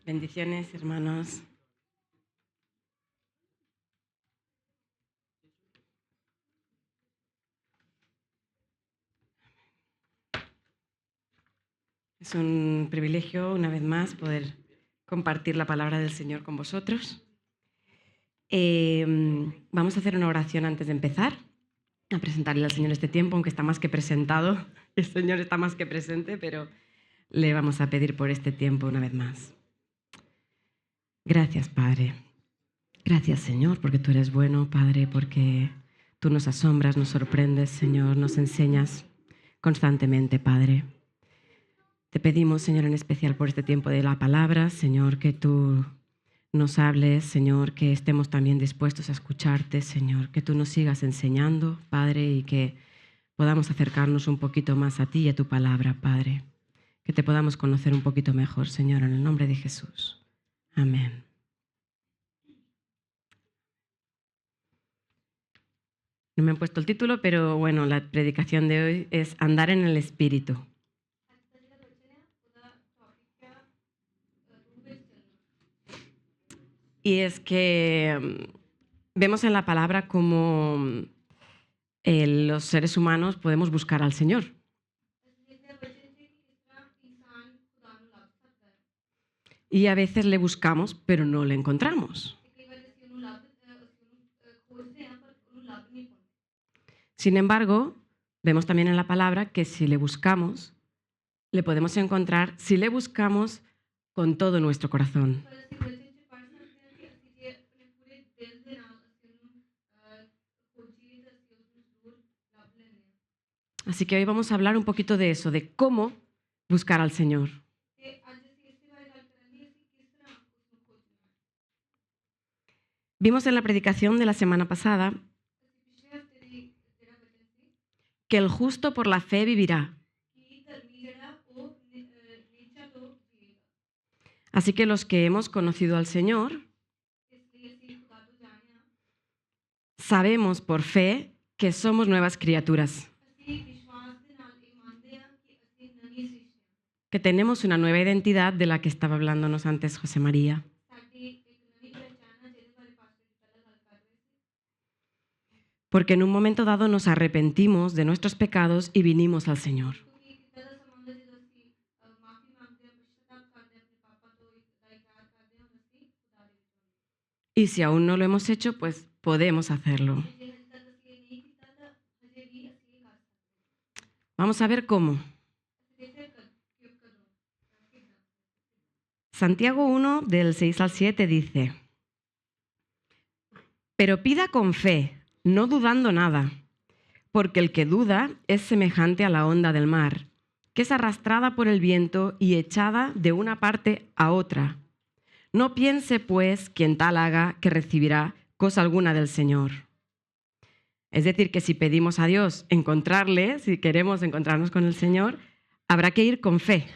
Bendiciones, hermanos. Es un privilegio, una vez más, poder compartir la palabra del Señor con vosotros. Vamos a hacer una oración antes de empezar, a presentarle al Señor este tiempo, aunque está más que presentado. El Señor está más que presente, pero le vamos a pedir por este tiempo una vez más. Gracias, Padre. Gracias, Señor, porque tú eres bueno, Padre, porque tú nos asombras, nos sorprendes, Señor, nos enseñas constantemente, Padre. Te pedimos, Señor, en especial por este tiempo de la palabra, Señor, que tú nos hables, Señor, que estemos también dispuestos a escucharte, Señor, que tú nos sigas enseñando, Padre, y que podamos acercarnos un poquito más a ti y a tu palabra, Padre. Que te podamos conocer un poquito mejor, Señor, en el nombre de Jesús. Amén. No me han puesto el título, pero bueno, la predicación de hoy es Andar en el Espíritu. Y es que vemos en la palabra cómo los seres humanos podemos buscar al Señor. Y a veces le buscamos, pero no le encontramos. Sin embargo, vemos también en la palabra que si le buscamos, le podemos encontrar si le buscamos con todo nuestro corazón. Así que hoy vamos a hablar un poquito de eso, de cómo buscar al Señor. Vimos en la predicación de la semana pasada que el justo por la fe vivirá. Así que los que hemos conocido al Señor sabemos por fe que somos nuevas criaturas, que tenemos una nueva identidad de la que estaba hablándonos antes José María. Porque en un momento dado nos arrepentimos de nuestros pecados y vinimos al Señor. Y si aún no lo hemos hecho, pues podemos hacerlo. Vamos a ver cómo. Santiago 1, del 6 al 7 dice: pero pida con fe, no dudando nada, porque el que duda es semejante a la onda del mar, que es arrastrada por el viento y echada de una parte a otra. No piense, pues, quien tal haga que recibirá cosa alguna del Señor. Es decir, que si pedimos a Dios encontrarle, si queremos encontrarnos con el Señor, habrá que ir con fe.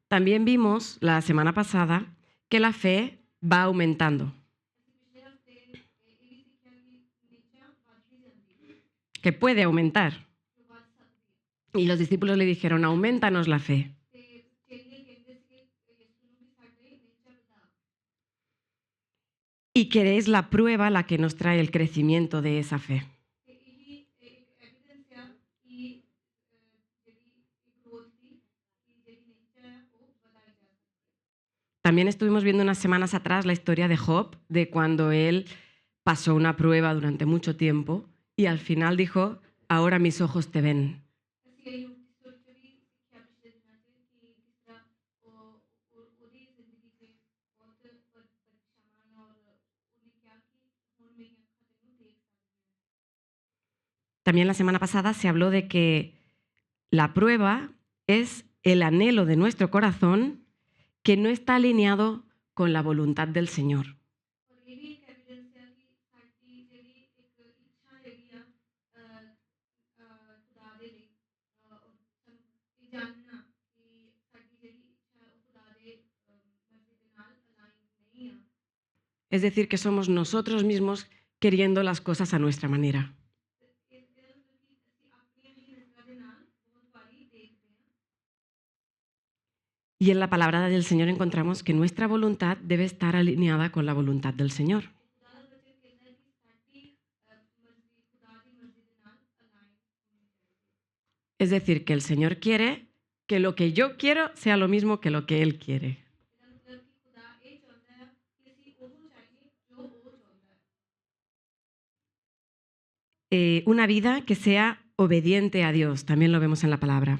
También vimos la semana pasada que la fe va aumentando, que puede aumentar. Y los discípulos le dijeron: aumentanos la fe. Y que es la prueba la que nos trae el crecimiento de esa fe. También estuvimos viendo unas semanas atrás la historia de Job, de cuando él pasó una prueba durante mucho tiempo y al final dijo: ahora mis ojos te ven. También la semana pasada se habló de que la prueba es el anhelo de nuestro corazón que no está alineado con la voluntad del Señor. Es decir, que somos nosotros mismos queriendo las cosas a nuestra manera. Y en la palabra del Señor encontramos que nuestra voluntad debe estar alineada con la voluntad del Señor. Es decir, que el Señor quiere que lo que yo quiero sea lo mismo que lo que Él quiere. Una vida que sea obediente a Dios, también lo vemos en la palabra.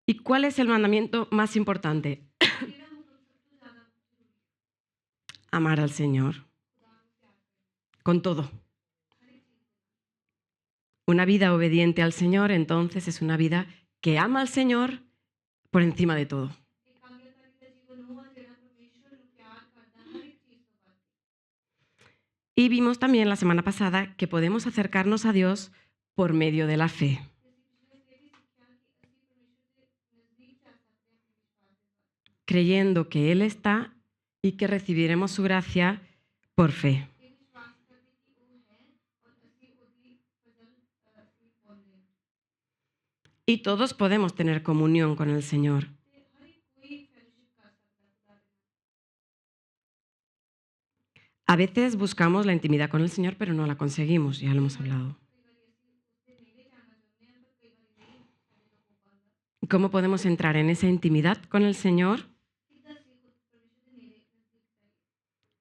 ¿Y cuál es el mandamiento más importante? Amar al Señor con todo. Una vida obediente al Señor, entonces, es una vida que ama al Señor por encima de todo. Y vimos también la semana pasada que podemos acercarnos a Dios por medio de la fe, creyendo que Él está y que recibiremos su gracia por fe. Y todos podemos tener comunión con el Señor. A veces buscamos la intimidad con el Señor, pero no la conseguimos, ya lo hemos hablado. ¿Cómo podemos entrar en esa intimidad con el Señor?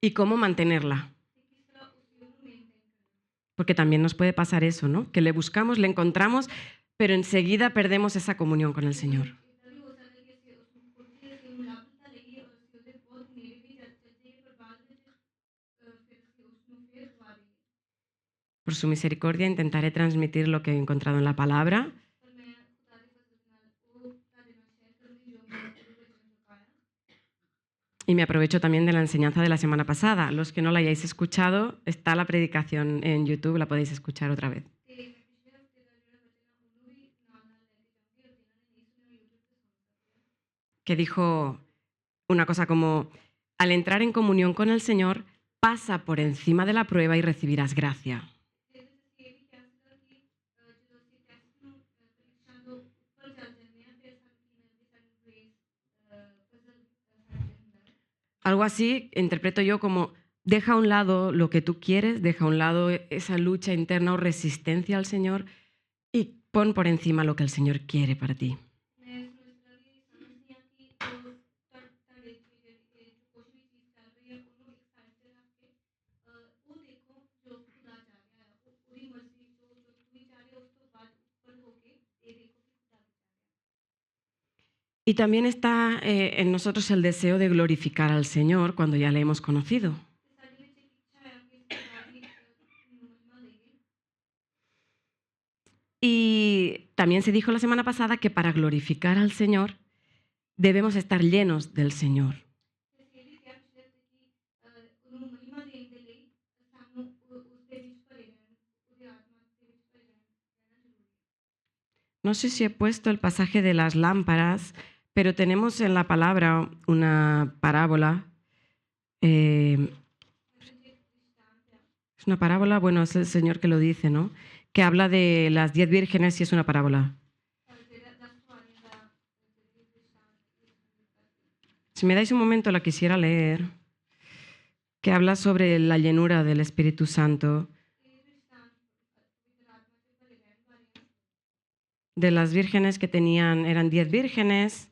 ¿Y cómo mantenerla? Porque también nos puede pasar eso, ¿no? Que le buscamos, le encontramos, pero enseguida perdemos esa comunión con el Señor. Por su misericordia intentaré transmitir lo que he encontrado en la palabra. Y me aprovecho también de la enseñanza de la semana pasada. Los que no la hayáis escuchado, está la predicación en YouTube, la podéis escuchar otra vez. Que dijo una cosa como, al entrar en comunión con el Señor, pasa por encima de la prueba y recibirás gracia. Algo así interpreto yo como, deja a un lado lo que tú quieres, deja a un lado esa lucha interna o resistencia al Señor y pon por encima lo que el Señor quiere para ti. Y también está en nosotros el deseo de glorificar al Señor cuando ya le hemos conocido. Y también se dijo la semana pasada que para glorificar al Señor debemos estar llenos del Señor. No sé si he puesto el pasaje de las lámparas, pero tenemos en la palabra una parábola. Es una parábola, bueno, es el Señor que lo dice, ¿no? Que habla de las 10 vírgenes y es una parábola. Si me dais un momento, la quisiera leer, que habla sobre la llenura del Espíritu Santo. De las vírgenes que tenían, eran 10 vírgenes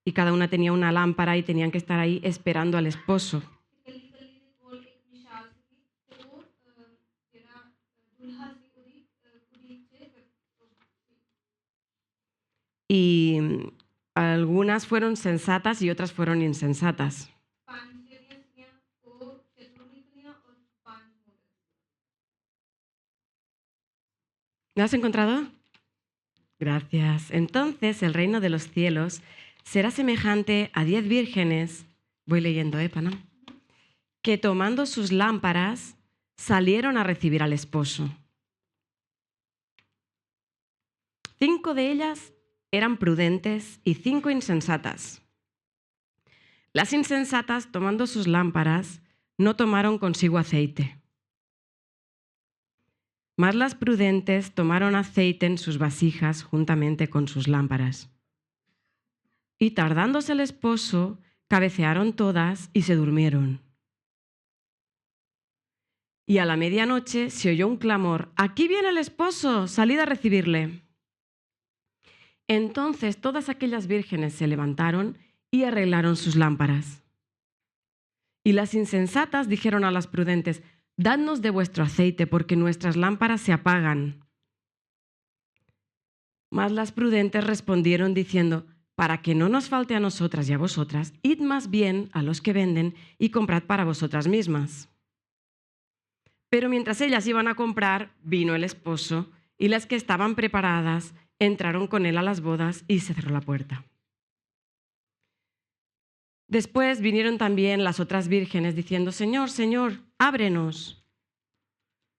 y cada una tenía una lámpara y tenían que estar ahí esperando al esposo. Y algunas fueron sensatas y otras fueron insensatas. ¿Lo has encontrado? Gracias. Entonces el reino de los cielos será semejante a 10 vírgenes, voy leyendo, Panam, que tomando sus lámparas salieron a recibir al esposo. 5 de ellas eran prudentes y 5 insensatas. Las insensatas, tomando sus lámparas, no tomaron consigo aceite. Mas las prudentes tomaron aceite en sus vasijas juntamente con sus lámparas. Y tardándose el esposo, cabecearon todas y se durmieron. Y a la medianoche se oyó un clamor: «¡Aquí viene el esposo! ¡Salid a recibirle!». Entonces todas aquellas vírgenes se levantaron y arreglaron sus lámparas. Y las insensatas dijeron a las prudentes: «Dadnos de vuestro aceite, porque nuestras lámparas se apagan». Mas las prudentes respondieron diciendo: «Para que no nos falte a nosotras y a vosotras, id más bien a los que venden y comprad para vosotras mismas». Pero mientras ellas iban a comprar, vino el esposo, y las que estaban preparadas entraron con él a las bodas y se cerró la puerta. Después vinieron también las otras vírgenes diciendo: «Señor, Señor, ábrenos».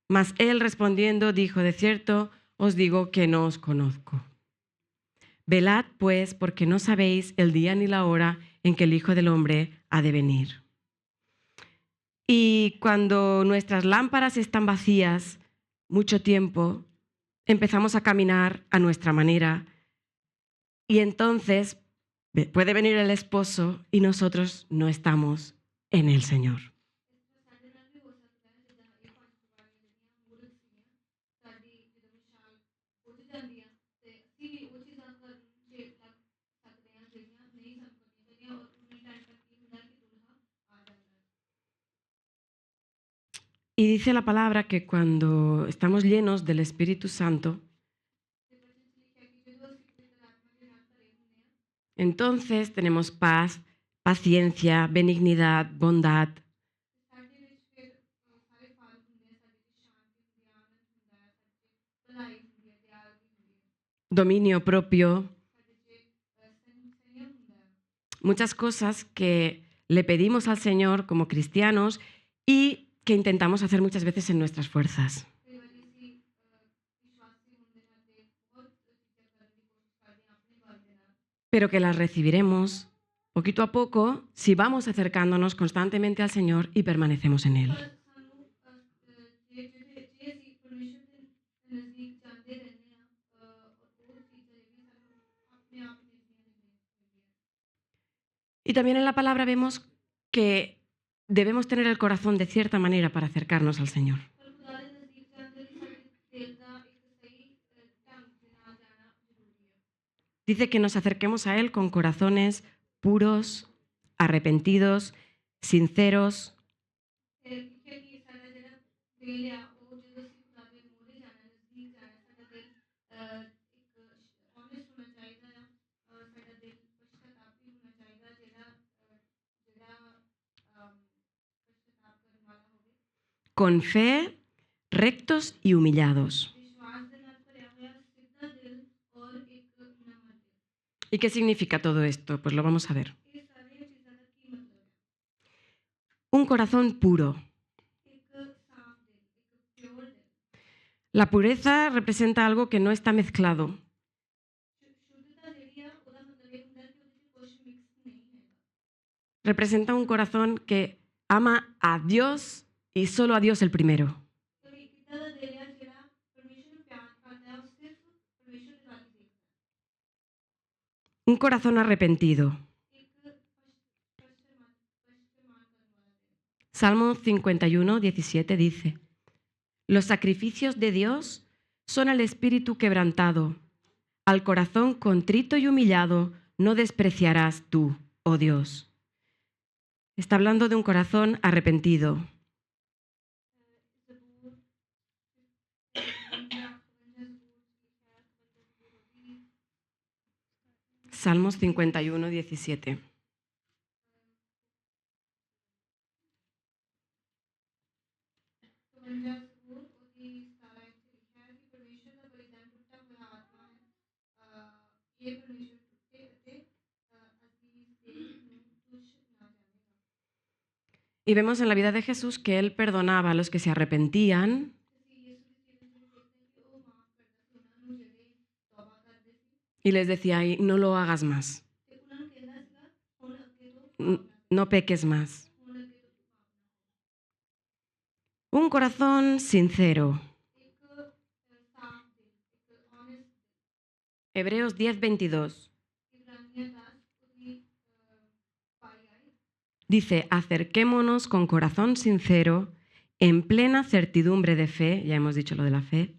Mas él respondiendo dijo: «De cierto os digo que no os conozco. Velad pues, porque no sabéis el día ni la hora en que el Hijo del Hombre ha de venir». Y cuando nuestras lámparas están vacías mucho tiempo, empezamos a caminar a nuestra manera y entonces puede venir el esposo y nosotros no estamos en el Señor. Y dice la palabra que cuando estamos llenos del Espíritu Santo, entonces tenemos paz, paciencia, benignidad, bondad, dominio propio, muchas cosas que le pedimos al Señor como cristianos y que intentamos hacer muchas veces en nuestras fuerzas. Pero que las recibiremos poquito a poco si vamos acercándonos constantemente al Señor y permanecemos en Él. Y también en la palabra vemos que debemos tener el corazón de cierta manera para acercarnos al Señor. Dice que nos acerquemos a Él con corazones puros, arrepentidos, sinceros. Con fe, rectos y humillados. ¿Y qué significa todo esto? Pues lo vamos a ver. Un corazón puro. La pureza representa algo que no está mezclado. Representa un corazón que ama a Dios y solo a Dios el primero. Un corazón arrepentido. Salmo 51, 17 dice: «Los sacrificios de Dios son al espíritu quebrantado. Al corazón contrito y humillado no despreciarás tú, oh Dios». Está hablando de un corazón arrepentido. Salmos 51, 17. Y vemos en la vida de Jesús que Él perdonaba a los que se arrepentían y les decía: no lo hagas más. no peques más. Un corazón sincero. Hebreos 10:22. Dice, acerquémonos con corazón sincero, en plena certidumbre de fe, ya hemos dicho lo de la fe,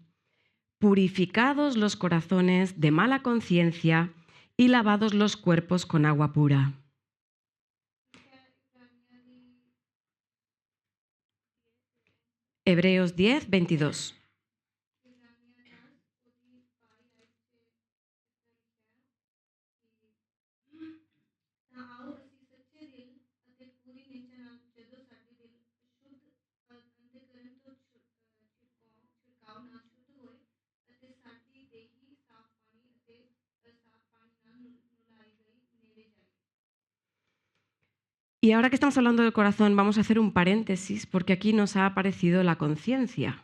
purificados los corazones de mala conciencia y lavados los cuerpos con agua pura. Hebreos 10:22. Y ahora que estamos hablando del corazón, vamos a hacer un paréntesis porque aquí nos ha aparecido la conciencia.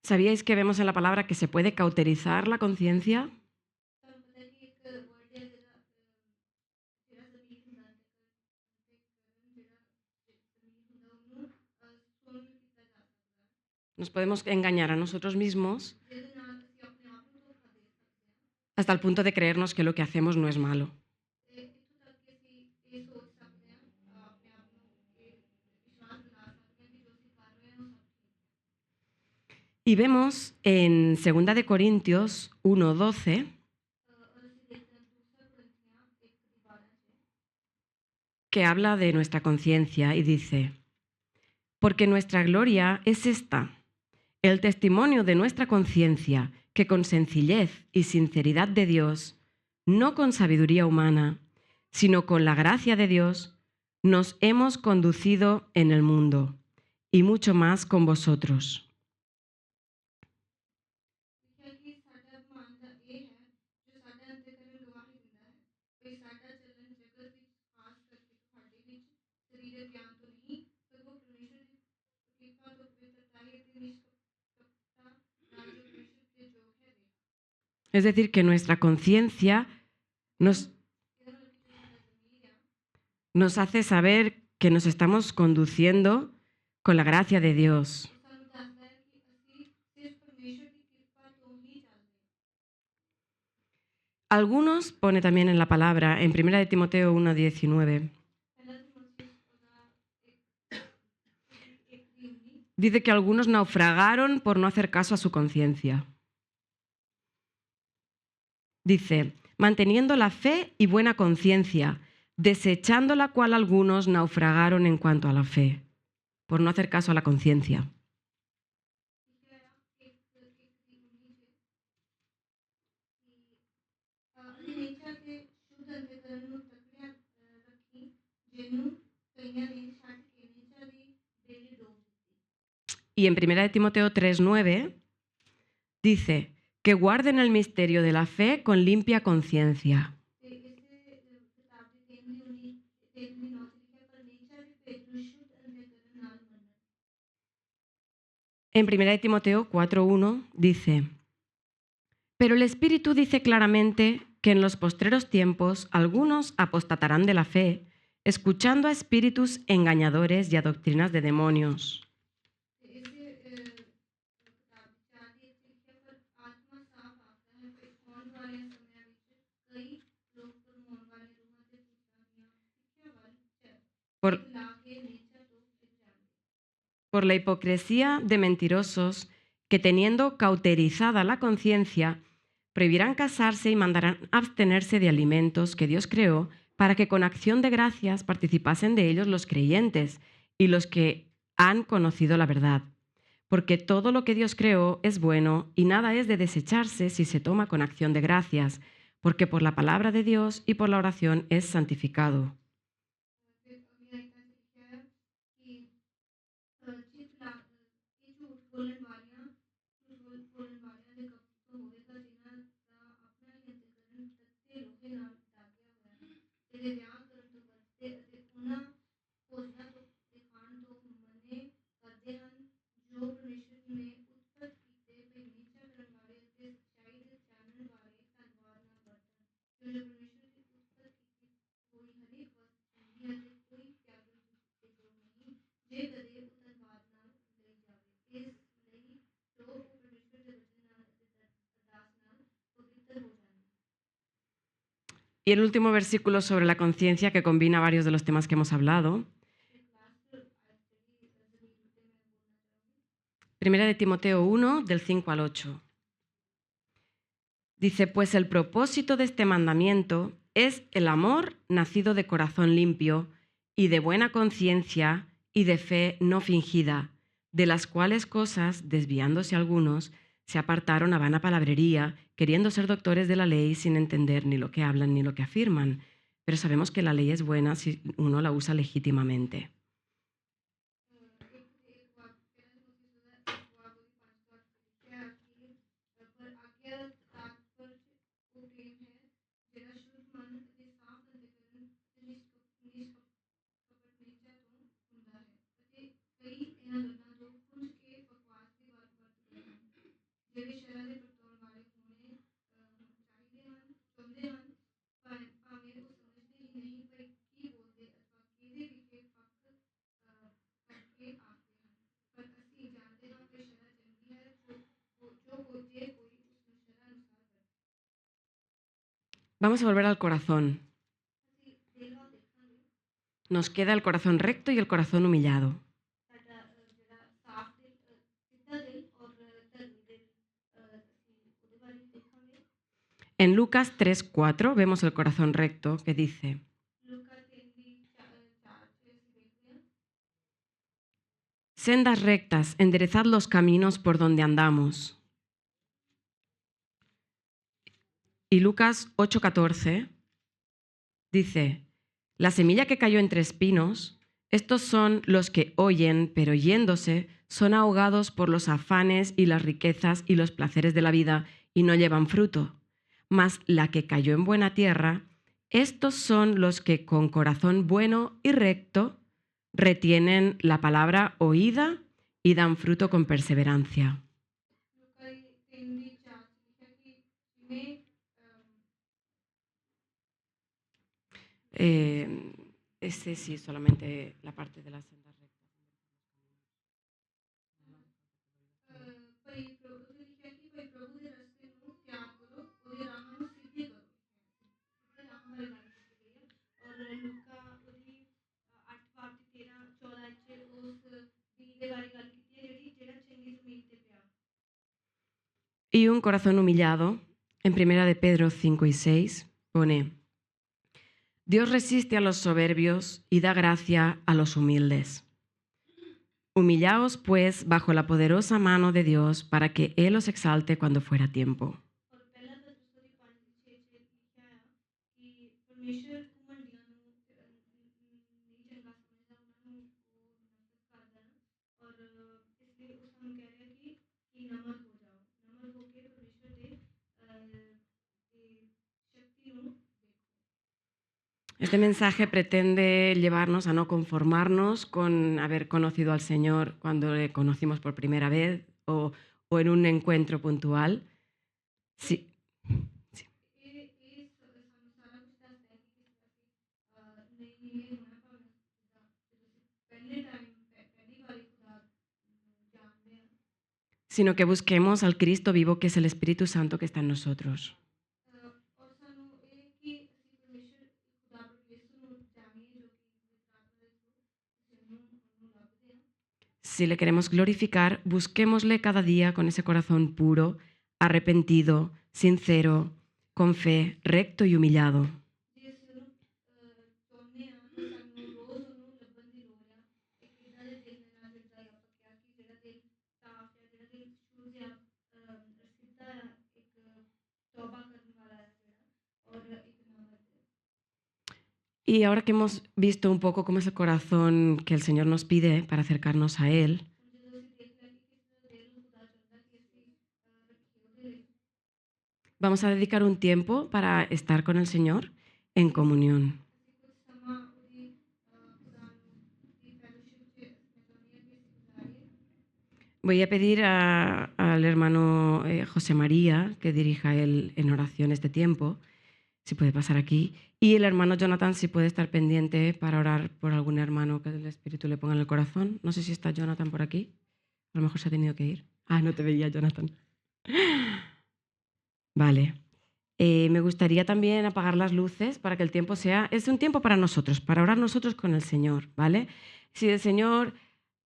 ¿Sabíais que vemos en la palabra que se puede cauterizar la conciencia? Nos podemos engañar a nosotros mismos hasta el punto de creernos que lo que hacemos no es malo. Y vemos en 2 Corintios 1:12 que habla de nuestra conciencia y dice, porque nuestra gloria es esta, el testimonio de nuestra conciencia, que con sencillez y sinceridad de Dios, no con sabiduría humana, sino con la gracia de Dios, nos hemos conducido en el mundo, y mucho más con vosotros. Es decir, que nuestra conciencia nos hace saber que nos estamos conduciendo con la gracia de Dios. Algunos, pone también en la palabra, en 1 Timoteo 1:19, dice que algunos naufragaron por no hacer caso a su conciencia. Dice, manteniendo la fe y buena conciencia, desechando la cual algunos naufragaron en cuanto a la fe, por no hacer caso a la conciencia. Y en 1 Timoteo 3:9 dice que guarden el misterio de la fe con limpia conciencia. En 1 Timoteo 4:1 dice, pero el Espíritu dice claramente que en los postreros tiempos algunos apostatarán de la fe, escuchando a espíritus engañadores y a doctrinas de demonios. Por la hipocresía de mentirosos que, teniendo cauterizada la conciencia, prohibirán casarse y mandarán abstenerse de alimentos que Dios creó para que con acción de gracias participasen de ellos los creyentes y los que han conocido la verdad. Porque todo lo que Dios creó es bueno y nada es de desecharse si se toma con acción de gracias, porque por la palabra de Dios y por la oración es santificado. Y el último versículo sobre la conciencia, que combina varios de los temas que hemos hablado. Primera de Timoteo 1, del 5 al 8. Dice, pues el propósito de este mandamiento es el amor nacido de corazón limpio y de buena conciencia y de fe no fingida, de las cuales cosas, desviándose algunos, se apartaron a vana palabrería, queriendo ser doctores de la ley sin entender ni lo que hablan ni lo que afirman. Pero sabemos que la ley es buena si uno la usa legítimamente. Vamos a volver al corazón. Nos queda el corazón recto y el corazón humillado. En Lucas 3:4 vemos el corazón recto que dice: sendas rectas, enderezad los caminos por donde andamos. Y Lucas 8:14 dice: la semilla que cayó entre espinos, estos son los que oyen, pero yéndose, son ahogados por los afanes y las riquezas y los placeres de la vida y no llevan fruto. Mas la que cayó en buena tierra, estos son los que con corazón bueno y recto retienen la palabra oída y dan fruto con perseverancia. Ese sí, solamente la parte de la senda recta. Y un corazón humillado, en primera de Pedro 5 y 6, pone: Dios resiste a los soberbios y da gracia a los humildes. Humillaos, pues, bajo la poderosa mano de Dios, para que Él os exalte cuando fuera tiempo. Este mensaje pretende llevarnos a no conformarnos con haber conocido al Señor cuando le conocimos por primera vez o en un encuentro puntual. Sí. Sí. Sino que busquemos al Cristo vivo, que es el Espíritu Santo que está en nosotros. Si le queremos glorificar, busquémosle cada día con ese corazón puro, arrepentido, sincero, con fe, recto y humillado. Y ahora que hemos visto un poco cómo es el corazón que el Señor nos pide para acercarnos a Él, vamos a dedicar un tiempo para estar con el Señor en comunión. Voy a pedir al hermano José María que dirija él en oración este tiempo, si puede pasar aquí, y el hermano Jonathan si puede estar pendiente para orar por algún hermano que el Espíritu le ponga en el corazón. No sé si está Jonathan por aquí, a lo mejor se ha tenido que ir. Ah, no te veía, Jonathan. Vale. Me gustaría también apagar las luces para que el tiempo sea... Es un tiempo para nosotros, para orar nosotros con el Señor, ¿vale? Si el Señor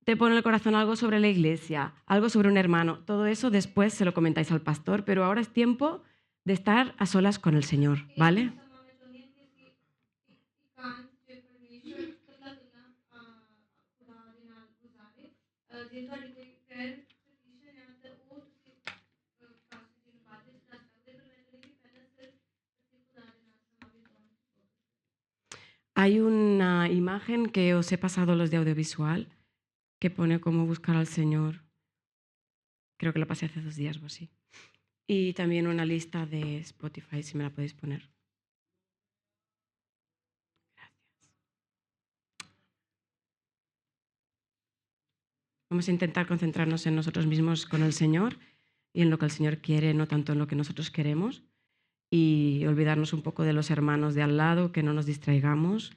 te pone en el corazón algo sobre la iglesia, algo sobre un hermano, todo eso después se lo comentáis al pastor, pero ahora es tiempo de estar a solas con el Señor, ¿vale? Hay una imagen que os he pasado los de audiovisual que pone cómo buscar al Señor. Creo que la pasé hace 2 días o así. Y también una lista de Spotify, si me la podéis poner. Vamos a intentar concentrarnos en nosotros mismos con el Señor y en lo que el Señor quiere, no tanto en lo que nosotros queremos, y olvidarnos un poco de los hermanos de al lado, que no nos distraigamos.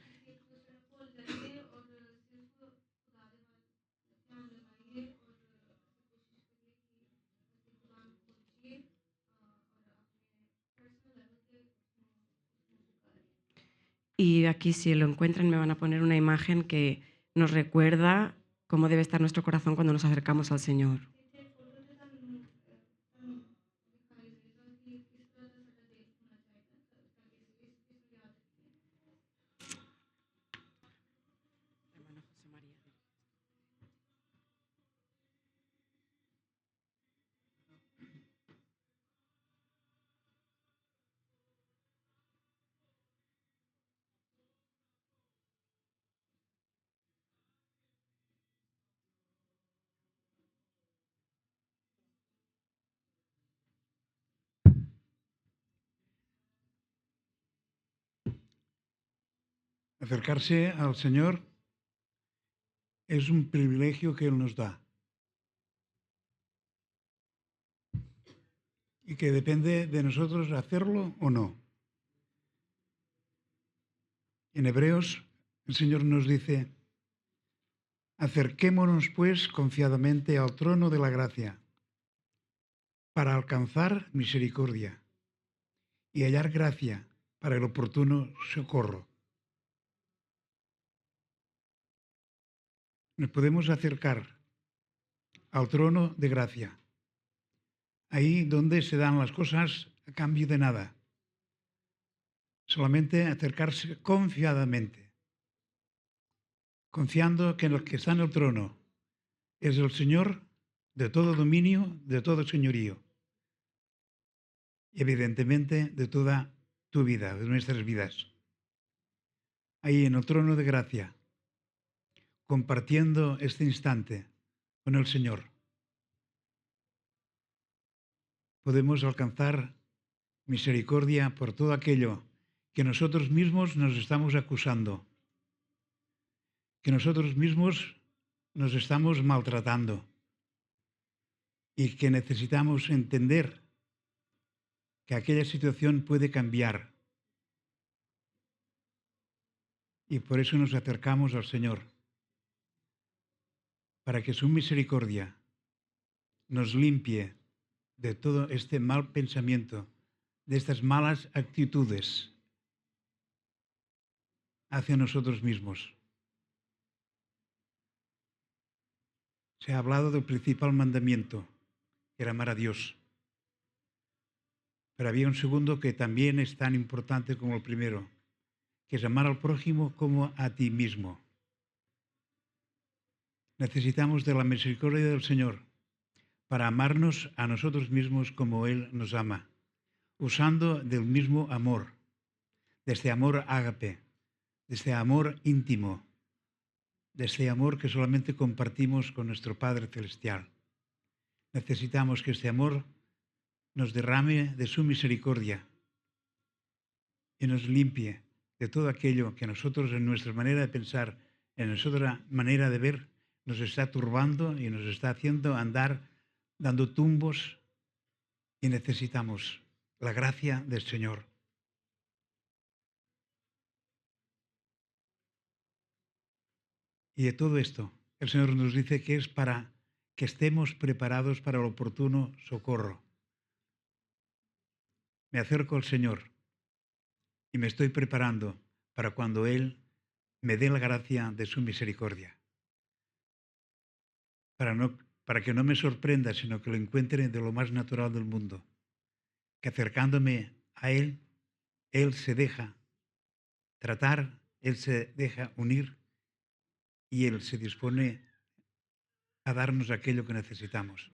Y aquí, si lo encuentran, me van a poner una imagen que nos recuerda cómo debe estar nuestro corazón cuando nos acercamos al Señor. Acercarse al Señor es un privilegio que Él nos da y que depende de nosotros hacerlo o no. En Hebreos, el Señor nos dice: acerquémonos pues confiadamente al trono de la gracia para alcanzar misericordia y hallar gracia para el oportuno socorro. Nos podemos acercar al trono de gracia, ahí donde se dan las cosas a cambio de nada. Solamente acercarse confiadamente, confiando que el que está en el trono es el Señor de todo dominio, de todo señorío, y evidentemente de toda tu vida, de nuestras vidas. Ahí en el trono de gracia, compartiendo este instante con el Señor, podemos alcanzar misericordia por todo aquello que nosotros mismos nos estamos acusando, que nosotros mismos nos estamos maltratando y que necesitamos entender que aquella situación puede cambiar. Y por eso nos acercamos al Señor, para que su misericordia nos limpie de todo este mal pensamiento, de estas malas actitudes hacia nosotros mismos. Se ha hablado del principal mandamiento, que era amar a Dios. Pero había un segundo que también es tan importante como el primero, que es amar al prójimo como a ti mismo. Necesitamos de la misericordia del Señor para amarnos a nosotros mismos como Él nos ama, usando del mismo amor, de este amor ágape, de este amor íntimo, de este amor que solamente compartimos con nuestro Padre Celestial. Necesitamos que este amor nos derrame de su misericordia y nos limpie de todo aquello que nosotros en nuestra manera de pensar, en nuestra manera de ver, nos está turbando y nos está haciendo andar dando tumbos, y necesitamos la gracia del Señor. Y de todo esto, el Señor nos dice que es para que estemos preparados para el oportuno socorro. me acerco al Señor y me estoy preparando para cuando Él me dé la gracia de su misericordia, para que no me sorprenda, sino que lo encuentre de lo más natural del mundo, que acercándome a Él se deja tratar, Él se deja unir y Él se dispone a darnos aquello que necesitamos.